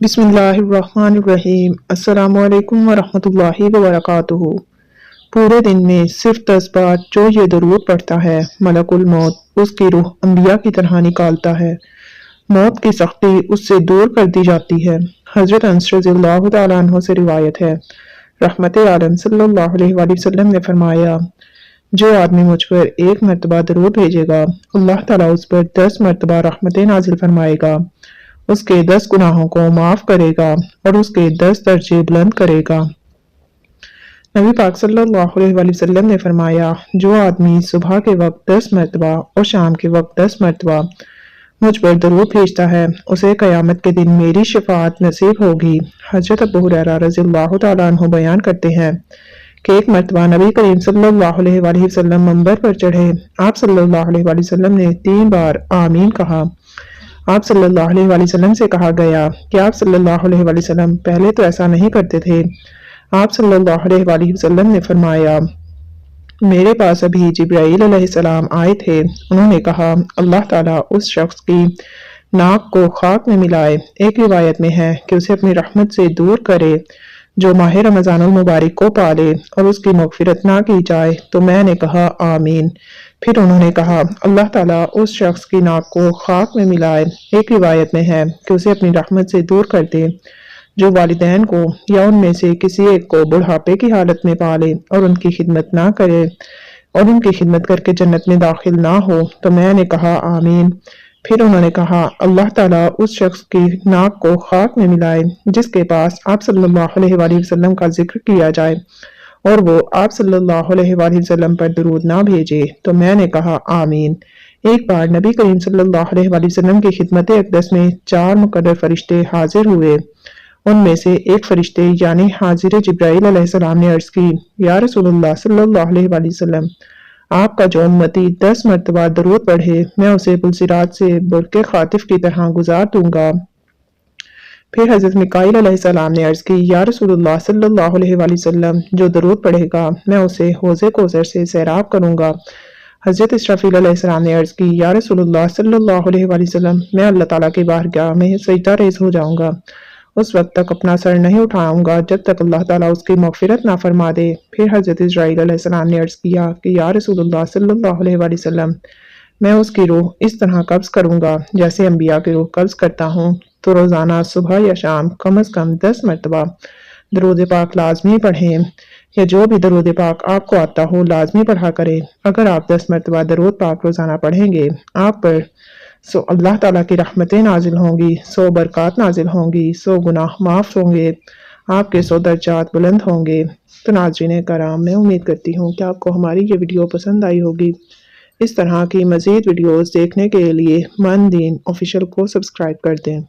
بسم اللہ الرحمن الرحیم۔ السلام علیکم ورحمۃ اللہ وبرکاتہ۔ پورے دن میں صرف 10 بار جو یہ درود پڑھتا ہے، ملک الموت اس کی روح انبیاء کی طرح نکالتا ہے، موت کی سختی اس سے دور کر دی جاتی ہے۔ حضرت انس رضی اللہ تعالیٰ عنہ سے روایت ہے، رحمت عالم صلی اللہ علیہ وآلہ وسلم نے فرمایا، جو آدمی مجھ پر 1 مرتبہ درود بھیجے گا، اللہ تعالیٰ اس پر 10 مرتبہ رحمتیں نازل فرمائے گا، اس کے 10 گناہوں کو معاف کرے گا اور اس کے 10 درجے بلند کرے گا۔ نبی پاک صلی اللہ علیہ وآلہ وسلم نے فرمایا، جو آدمی صبح کے وقت 10 مرتبہ اور شام کے وقت 10 مرتبہ مجھ پر درود بھیجتا ہے، اسے قیامت کے دن میری شفاعت نصیب ہوگی۔ حضرت ابو ہریرہ رضی اللہ تعالیٰ عنہ بیان کرتے ہیں کہ ایک مرتبہ نبی کریم صلی اللہ علیہ وآلہ وسلم منبر پر چڑھے، آپ صلی اللہ علیہ وآلہ وسلم نے 3 بار آمین کہا۔ آپ صلی اللہ علیہ وآلہ وسلم سے کہا گیا کہ آپ صلی اللہ علیہ وآلہ وسلم پہلے تو ایسا نہیں کرتے تھے۔ آپ صلی اللہ علیہ وآلہ وسلم نے فرمایا، میرے پاس ابھی جبرائیل علیہ السلام آئے تھے، انہوں نے کہا، اللہ تعالیٰ اس شخص کی ناک کو خاک میں ملائے، ایک روایت میں ہے کہ اسے اپنی رحمت سے دور کرے، جو ماہ رمضان المبارک کو پالے اور اس کی مغفرت نہ کی جائے، تو میں نے کہا آمین۔ پھر انہوں نے کہا، اللہ تعالیٰ اس شخص کی ناک کو خاک میں ملائے، ایک روایت میں ہے کہ اسے اپنی رحمت سے دور کر دے، جو والدین کو یا ان میں سے کسی ایک کو بڑھاپے کی حالت میں پالے اور ان کی خدمت نہ کرے اور ان کی خدمت کر کے جنت میں داخل نہ ہو، تو میں نے کہا آمین۔ پھر انہوں نے کہا، اللہ تعالیٰ اس شخص کی ناک کو خاک میں ملائے جس کے پاس آپ صلی اللہ علیہ وآلہ وسلم کا ذکر کیا جائے اور وہ آپ صلی اللہ علیہ وآلہ وسلم پر درود نہ بھیجے، تو میں نے کہا آمین۔ ایک بار نبی کریم صلی اللہ علیہ وآلہ وسلم کی خدمت اقدس میں 4 مقرر فرشتے حاضر ہوئے، ان میں سے ایک فرشتے یعنی حاضر جبرائیل علیہ السلام نے عرض کی، یا رسول اللہ صلی اللہ علیہ وآلہ وسلم، آپ کا جو امتی 10 مرتبہ درود پڑھے، میں اسے پلسرات سے برق خاطف کی طرح گزار دوں گا۔ پھر حضرت میکائیل علیہ السلام نے عرض کی، یا رسول اللہ صلی اللہ علیہ وآلہ وسلم، جو درود پڑھے گا میں اسے حوض کوثر سے سیراب کروں گا۔ حضرت اسرافیل علیہ السلام نے عرض کی، یا رسول اللہ صلی اللہ علیہ وآلہ وسلم، میں اللہ تعالیٰ کی بارگاہ میں سجدہ ریز ہو جاؤں گا، اس وقت تک اپنا سر نہیں اٹھاؤں گا جب تک اللہ تعالیٰ اس کی مغفرت نہ فرما دے۔ پھر حضرت اسرائیل علیہ السلام نے عرض کیا کہ یا رسول اللہ صلی اللہ علیہ وآلہ وسلم، میں اس کی روح اس طرح قبض کروں گا جیسے انبیاء کی روح قبض کرتا ہوں، تو روزانہ صبح یا شام کم از کم 10 مرتبہ درود پاک لازمی پڑھیں، یا جو بھی درود پاک آپ کو آتا ہو لازمی پڑھا کرے۔ اگر آپ 10 مرتبہ درود پاک روزانہ پڑھیں گے، آپ پر سو اللہ تعالیٰ کی رحمتیں نازل ہوں گی، 100 برکات نازل ہوں گی، 100 گناہ معاف ہوں گے، آپ کے 100 درجات بلند ہوں گے۔ تو ناظرین کرام، میں امید کرتی ہوں کہ آپ کو ہماری یہ ویڈیو پسند آئی ہوگی۔ اس طرح کی مزید ویڈیوز دیکھنے کے لیے من دین آفیشیل کو سبسکرائب کر دیں۔